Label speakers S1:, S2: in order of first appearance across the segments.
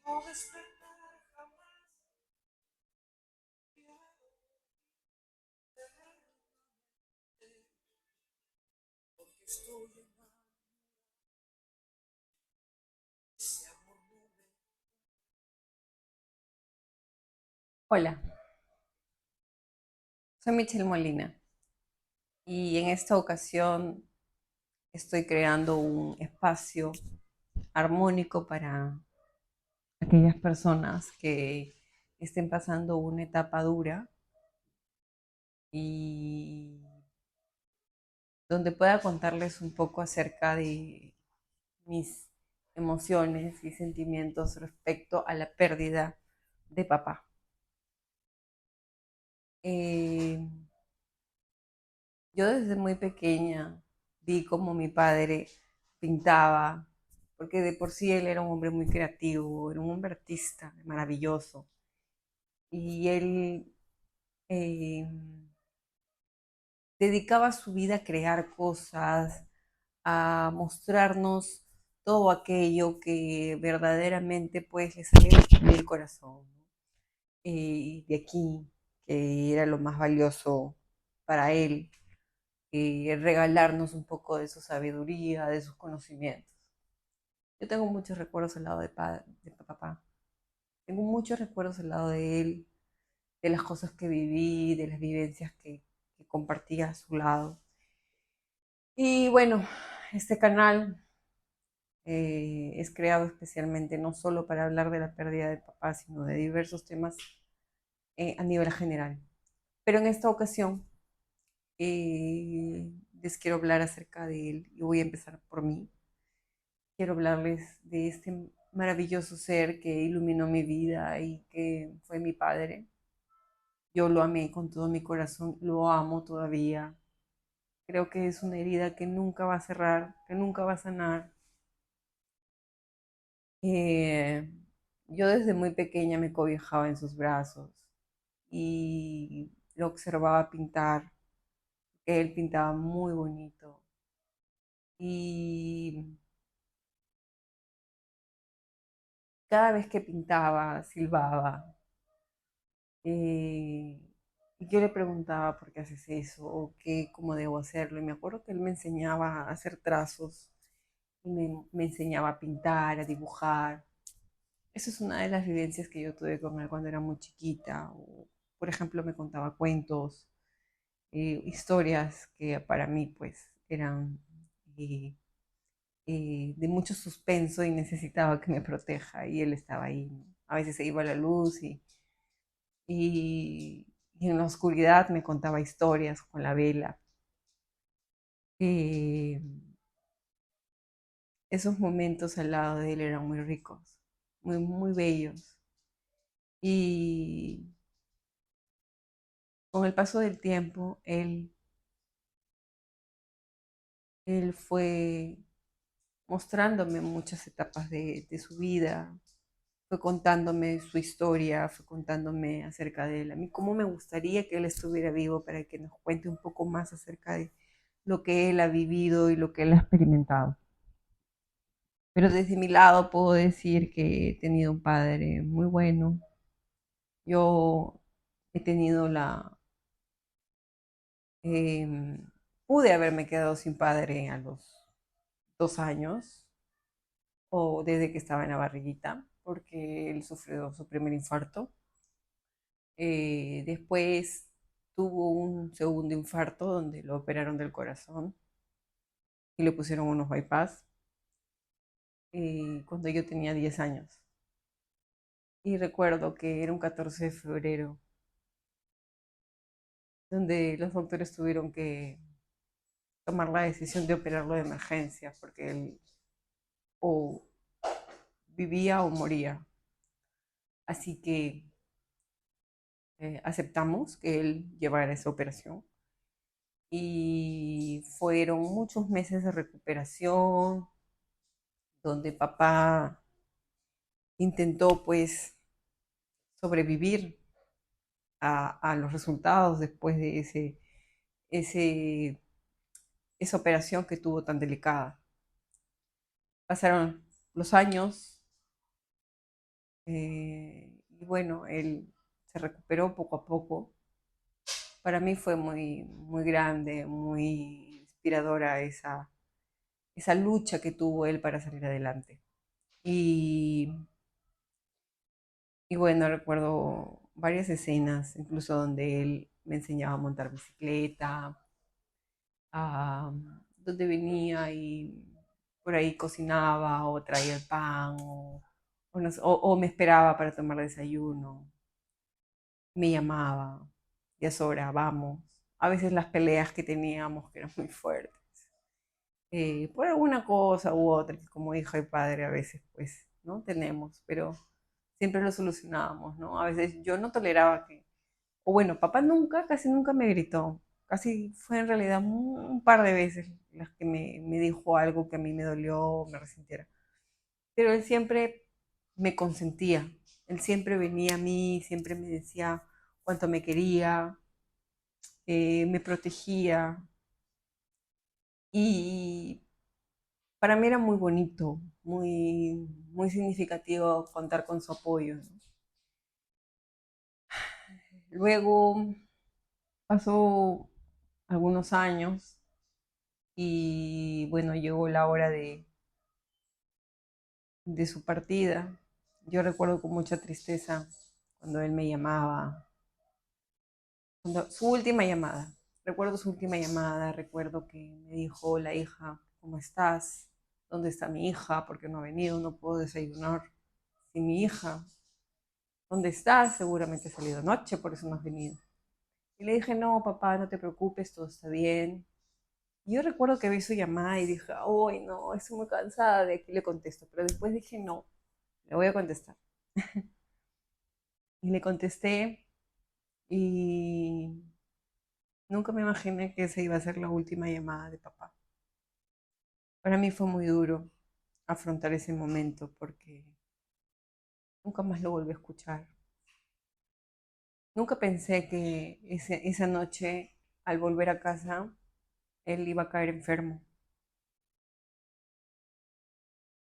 S1: No despertar jamás, porque estoy en ese amor nube. Hola, soy Michelle Molina y en esta ocasión estoy creando un espacio armónico para aquellas personas que estén pasando una etapa dura y donde pueda contarles un poco acerca de mis emociones y sentimientos respecto a la pérdida de papá. Eh, yo desde muy pequeña vi cómo mi padre pintaba, porque de por sí él era un hombre muy creativo, era un hombre artista maravilloso. Y él eh, dedicaba su vida a crear cosas, a mostrarnos todo aquello que verdaderamente pues le salía del corazón, ¿no? De aquí, que era lo más valioso para él, regalarnos un poco de su sabiduría, de sus conocimientos. Yo tengo muchos recuerdos al lado de papá, tengo muchos recuerdos al lado de él, de las cosas que viví, de las vivencias que compartí a su lado. Y bueno, este canal es creado especialmente no solo para hablar de la pérdida de papá, sino de diversos temas a nivel general. Pero en esta ocasión les quiero hablar acerca de él y voy a empezar por mí. Quiero hablarles de este maravilloso ser que iluminó mi vida y que fue mi padre. Yo lo amé con todo mi corazón, lo amo todavía. Creo que es una herida que nunca va a cerrar, que nunca va a sanar. Eh, yo desde muy pequeña me cobijaba en sus brazos y lo observaba pintar. Él pintaba muy bonito y cada vez que pintaba, silbaba. eh, y yo le preguntaba por qué haces eso o qué, cómo debo hacerlo. Y me acuerdo que él me enseñaba a hacer trazos y me enseñaba a pintar, a dibujar. Esa es una de las vivencias que yo tuve con él cuando era muy chiquita. O, por ejemplo, me contaba cuentos, historias que para mí pues eran eh, de mucho suspenso y necesitaba que me proteja y él estaba ahí, ¿no? A veces se iba la luz y en la oscuridad me contaba historias con la vela. Eh, esos momentos al lado de él eran muy ricos, muy, muy bellos. Y con el paso del tiempo, él fue mostrándome muchas etapas de su vida, fue contándome su historia, fue contándome acerca de él. A mí, cómo me gustaría que él estuviera vivo para que nos cuente un poco más acerca de lo que él ha vivido y lo que él ha experimentado. Pero desde mi lado puedo decir que he tenido un padre muy bueno. Yo he tenido eh, pude haberme quedado sin padre a los 2 años o desde que estaba en la barriguita, porque él sufrió su primer infarto. Después tuvo un segundo infarto donde lo operaron del corazón y le pusieron unos bypass cuando yo tenía 10 años. Y recuerdo que era un 14 de febrero donde los doctores tuvieron que tomar la decisión de operarlo de emergencia porque él o vivía o moría. Así que aceptamos que él llevara esa operación y fueron muchos meses de recuperación donde papá intentó pues sobrevivir a los resultados después de ese, esa operación que tuvo tan delicada. Pasaron los años, Y bueno, él se recuperó poco a poco. Para mí fue muy grande, muy inspiradora esa lucha que tuvo él para salir adelante. Y, y bueno, recuerdo varias escenas, incluso donde él me enseñaba a montar bicicleta, a donde venía y por ahí cocinaba o traía el pan o me esperaba para tomar desayuno, me llamaba, ya es hora, vamos. A veces las peleas que teníamos que eran muy fuertes, por alguna cosa u otra, que como hija y padre a veces pues no tenemos, pero siempre lo solucionábamos, ¿no? A veces yo no toleraba que, o bueno, papá nunca, casi nunca me gritó, casi fue en realidad un par de veces las que me dijo algo que a mí me dolió, me resintiera, pero él siempre me consentía, él siempre venía a mí, siempre me decía cuánto me quería, me protegía y para mí era muy bonito, muy significativo contar con su apoyo, ¿no? Luego pasó algunos años y bueno, llegó la hora de su partida. Yo recuerdo con mucha tristeza cuando él me llamaba, su última llamada. Recuerdo su última llamada, recuerdo que me dijo, hola hija, ¿cómo estás? ¿Dónde está mi hija? ¿Por qué no ha venido? No puedo desayunar sin mi hija. ¿Dónde estás? Seguramente has salido anoche, por eso no has venido. Y le dije, no, papá, no te preocupes, todo está bien. Y yo recuerdo que vi su llamada y dije, uy, no, estoy muy cansada, de aquí le contesto. Pero después dije, no, le voy a contestar. Y le contesté y nunca me imaginé que esa iba a ser la última llamada de papá. Para mí fue muy duro afrontar ese momento porque nunca más lo volví a escuchar. Nunca pensé que esa noche, al volver a casa, él iba a caer enfermo.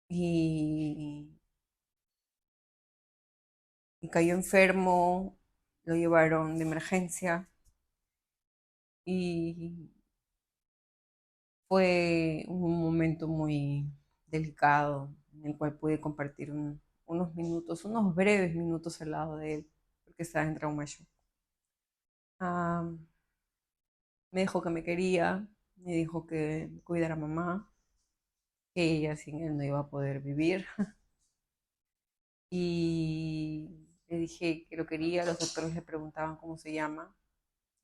S1: Y, y cayó enfermo, lo llevaron de emergencia y fue un momento muy delicado en el cual pude compartir unos minutos, unos breves minutos al lado de él, porque estaba en trauma shock. Ah, me dijo que me quería, me dijo que cuidara a mamá, que ella sin él no iba a poder vivir. Y le dije que lo quería, los doctores le preguntaban cómo se llama,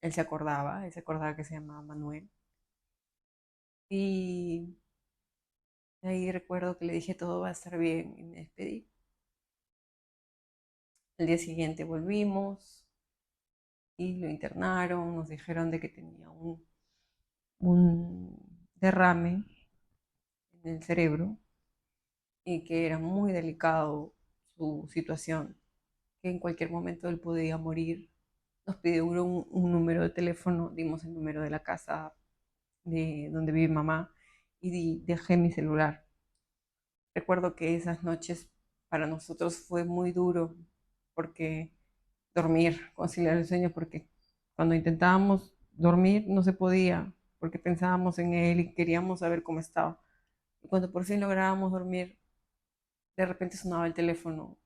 S1: él se acordaba que se llamaba Manuel. Y ahí recuerdo que le dije todo va a estar bien y me despedí. El día siguiente volvimos y lo internaron, nos dijeron de que tenía un derrame en el cerebro y que era muy delicado su situación, que en cualquier momento él podía morir. Nos pidieron un número de teléfono, dimos el número de la casa de donde vive mamá y dejé mi celular. Recuerdo que esas noches para nosotros fue muy duro porque dormir, conciliar el sueño, porque cuando intentábamos dormir no se podía, porque pensábamos en él y queríamos saber cómo estaba. Y cuando por fin lográbamos dormir, de repente sonaba el teléfono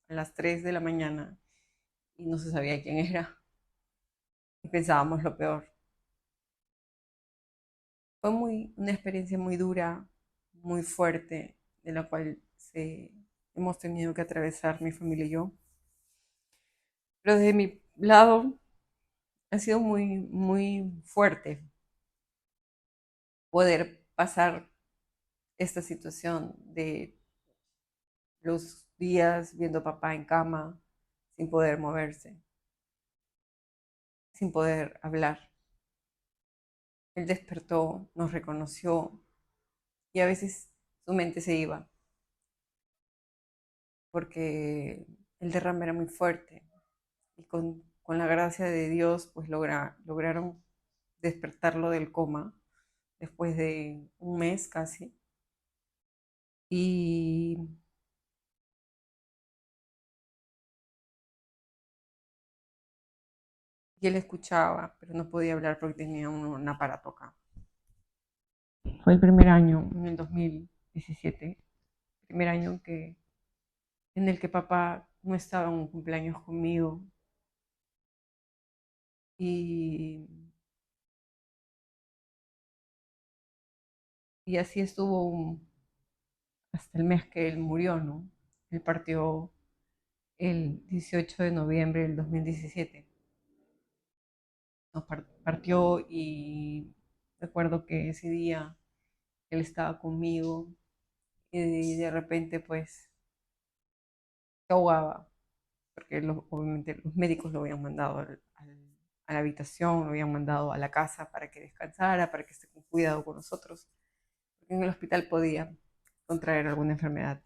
S1: a las 3 de la mañana y no se sabía quién era y pensábamos lo peor. Fue una experiencia muy dura, muy fuerte, de la cual hemos tenido que atravesar mi familia y yo. Pero desde mi lado ha sido muy fuerte poder pasar esta situación de los días viendo a papá en cama, sin poder moverse, sin poder hablar. Él despertó, nos reconoció y a veces su mente se iba porque el derrame era muy fuerte y con la gracia de Dios pues lograron despertarlo del coma después de un mes casi y y él escuchaba, pero no podía hablar porque tenía un aparato acá. Fue el primer año, en el 2017, primer año en el que papá no estaba en un cumpleaños conmigo. Y, y así estuvo hasta el mes que él murió, ¿no? Él partió el 18 de noviembre del 2017. Nos partió y recuerdo que ese día él estaba conmigo y de repente pues se ahogaba, porque obviamente los médicos lo habían mandado a la habitación, lo habían mandado a la casa para que descansara, para que esté con cuidado con nosotros, porque en el hospital podía contraer alguna enfermedad.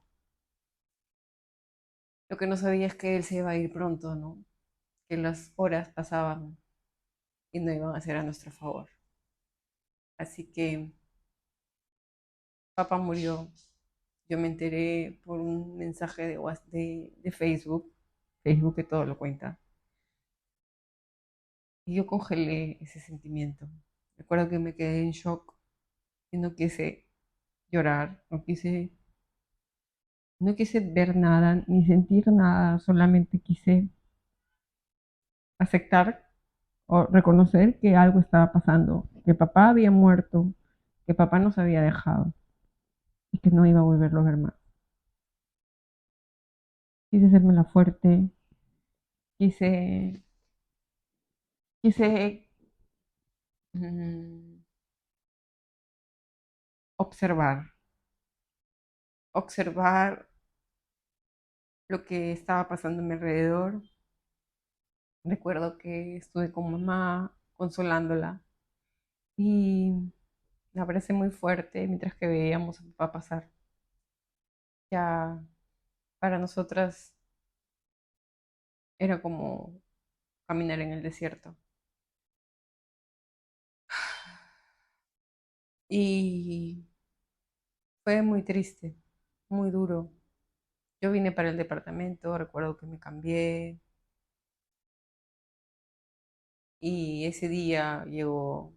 S1: Lo que no sabía es que él se iba a ir pronto, ¿no? Que las horas pasaban y no iban a ser a nuestro favor. Así que papá murió. Yo me enteré por un mensaje de Facebook, Facebook que todo lo cuenta. Y yo congelé ese sentimiento. Recuerdo que me quedé en shock y no quise llorar, no quise ver nada, ni sentir nada, solamente quise aceptar o reconocer que algo estaba pasando, que papá había muerto, que papá nos había dejado y que no iba a volverlo a ver más. Quise hacerme la fuerte, quise, quise mm, observar, observar lo que estaba pasando a mi alrededor. Recuerdo que estuve con mamá consolándola y la abracé muy fuerte mientras que veíamos a papá pasar. Ya para nosotras era como caminar en el desierto. Y fue muy triste, muy duro. Yo vine para el departamento, recuerdo que me cambié y ese día llegó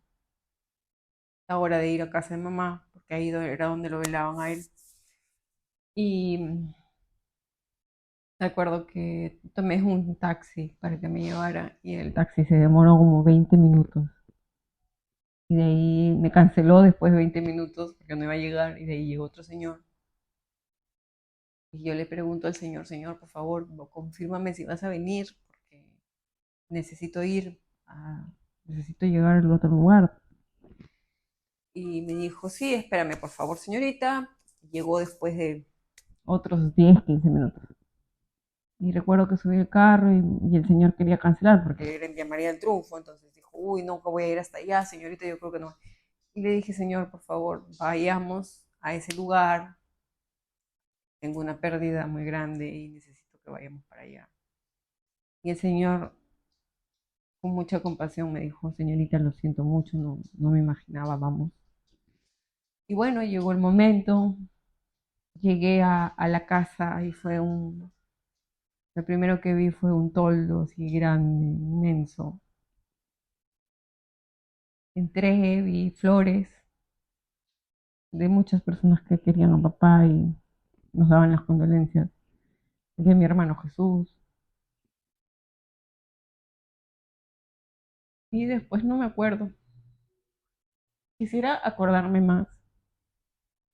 S1: la hora de ir a casa de mamá, porque ahí era donde lo velaban a él. Y recuerdo que tomé un taxi para que me llevara y el taxi se demoró como 20 minutos. Y de ahí me canceló después de 20 minutos porque no iba a llegar y de ahí llegó otro señor. Y yo le pregunto al señor, señor, por favor, confírmame si vas a venir porque necesito ir, necesito llegar al otro lugar. Y me dijo, sí, espérame, por favor, señorita. Llegó después de otros 10 15 minutos. Y recuerdo que subí el carro y el señor quería cancelar porque era en Vía María del Triunfo. Entonces dijo, uy, no, que voy a ir hasta allá, señorita, yo creo que no. Y le dije, señor, por favor, vayamos a ese lugar. Tengo una pérdida muy grande y necesito que vayamos para allá. Y el señor, con mucha compasión, me dijo, señorita, lo siento mucho, no me imaginaba, vamos. Y bueno, llegó el momento, llegué a la casa y lo primero que vi fue un toldo así grande, inmenso. Entré, vi flores de muchas personas que querían a papá y nos daban las condolencias. De mi hermano Jesús. Y después no me acuerdo. Quisiera acordarme más.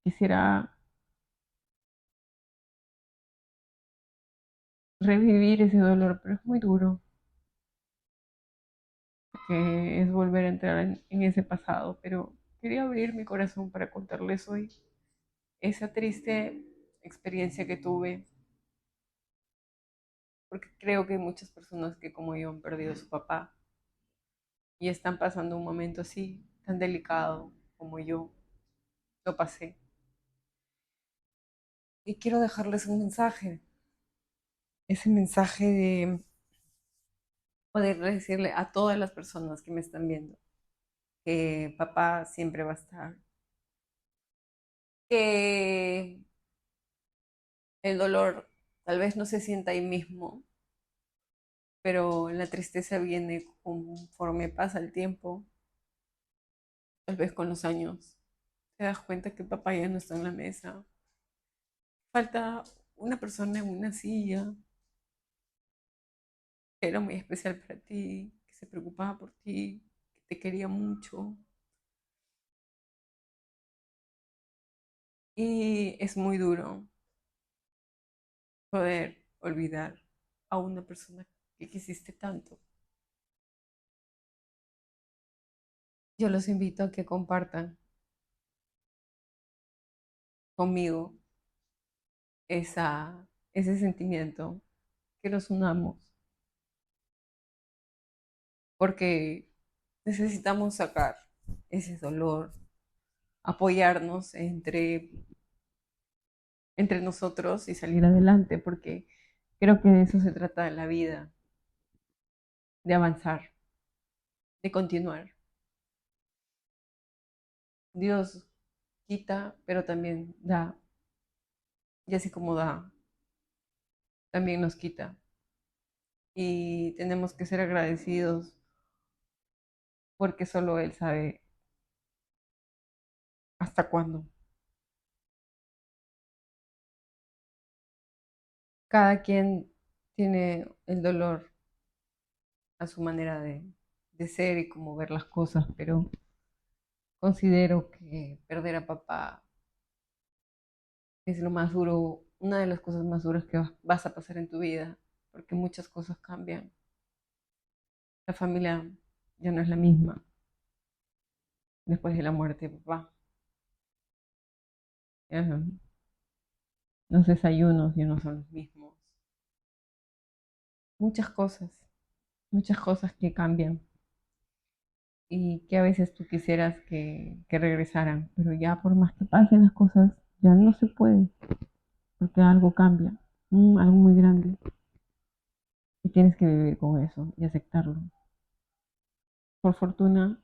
S1: Quisiera revivir ese dolor, pero es muy duro, que es volver a entrar en ese pasado. Pero quería abrir mi corazón para contarles hoy esa triste experiencia que tuve, porque creo que hay muchas personas que como yo han perdido a su papá y están pasando un momento así, tan delicado como yo lo pasé. Y quiero dejarles un mensaje, ese mensaje de poder decirle a todas las personas que me están viendo que papá siempre va a estar, que el dolor tal vez no se sienta ahí mismo, pero la tristeza viene conforme pasa el tiempo, tal vez con los años. Te das cuenta que papá ya no está en la mesa. Falta una persona en una silla que era muy especial para ti, que se preocupaba por ti, que te quería mucho. Y es muy duro poder olvidar a una persona que quisiste tanto. Yo los invito a que compartan conmigo ese sentimiento, que nos unamos, porque necesitamos sacar ese dolor, apoyarnos entre nosotros y salir adelante, porque creo que de eso se trata de la vida, de avanzar, de continuar. Dios quita, pero también da, y así como da, también nos quita. Y tenemos que ser agradecidos porque solo Él sabe hasta cuándo. Cada quien tiene el dolor a su manera de ser y como ver las cosas, pero considero que perder a papá es lo más duro, una de las cosas más duras que vas a pasar en tu vida, porque muchas cosas cambian. La familia ya no es la misma después de la muerte de papá. Ajá. Los desayunos ya no son los mismos. Muchas muchas cosas que cambian y que a veces tú quisieras que regresaran, pero ya por más que pasen las cosas, ya no se puede, porque algo cambia, algo muy grande, y tienes que vivir con eso y aceptarlo. Por fortuna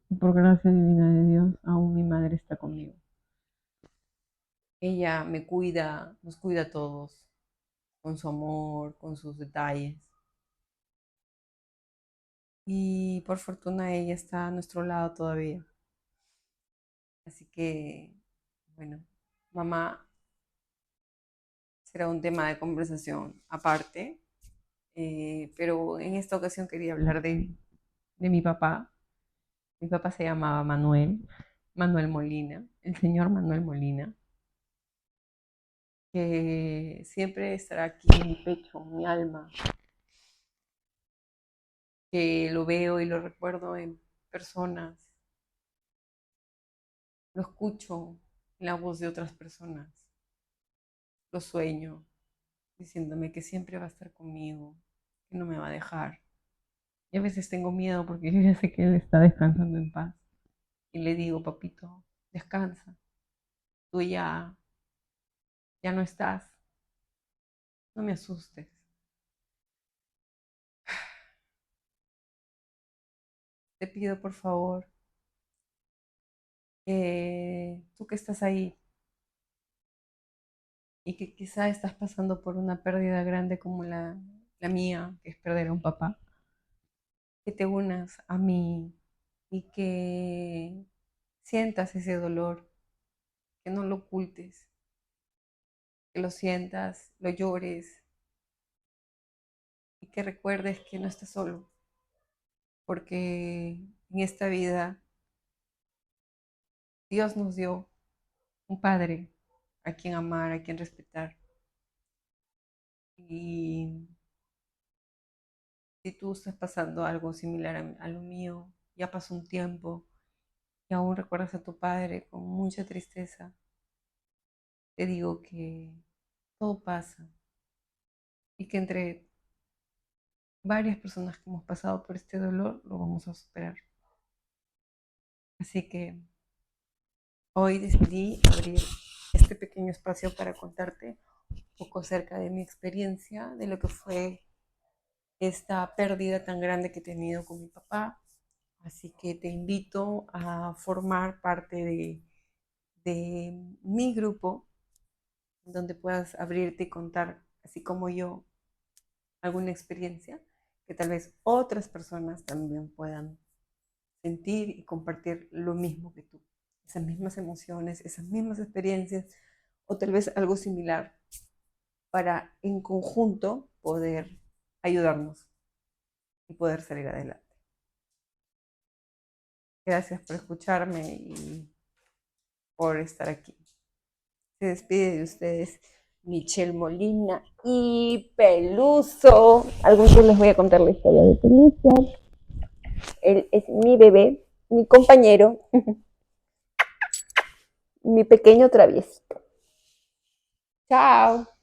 S1: y por gracia divina de Dios, aún mi madre está conmigo. Ella me cuida, nos cuida a todos, con su amor, con sus detalles. Y por fortuna ella está a nuestro lado todavía. Así que, bueno, mamá será un tema de conversación aparte, pero en esta ocasión quería hablar de mi papá. Mi papá se llamaba Manuel, Manuel Molina, el señor Manuel Molina, que siempre estará aquí en mi pecho, en mi alma, que lo veo y lo recuerdo en personas, lo escucho en la voz de otras personas, lo sueño, diciéndome que siempre va a estar conmigo, que no me va a dejar. Y a veces tengo miedo porque yo ya sé que él está descansando en paz. Y le digo, papito, descansa, tú ya no estás, no me asustes. Te pido por favor que tú que estás ahí y que quizá estás pasando por una pérdida grande como la mía, que es perder a un papá, que te unas a mí y que sientas ese dolor, que no lo ocultes, que lo sientas, lo llores y que recuerdes que no estás solo, porque en esta vida Dios nos dio un padre a quien amar, a quien respetar. Y si tú estás pasando algo similar a lo mío, ya pasó un tiempo y aún recuerdas a tu padre con mucha tristeza, te digo que todo pasa y que entre varias personas que hemos pasado por este dolor lo vamos a superar. Así que hoy decidí abrir este pequeño espacio para contarte un poco acerca de mi experiencia, de lo que fue esta pérdida tan grande que he tenido con mi papá. Así que te invito a formar parte de mi grupo, donde puedas abrirte y contar, así como yo, alguna experiencia. que tal vez otras personas también puedan sentir y compartir lo mismo que tú, esas mismas emociones, esas mismas experiencias o tal vez algo similar para en conjunto poder ayudarnos y poder salir adelante. Gracias por escucharme y por estar aquí. Se despide de ustedes Michelle Molina y Peluso. Algún día les voy a contar la historia de Peluso. Él es mi bebé, mi compañero, mi pequeño traviesito. Chao.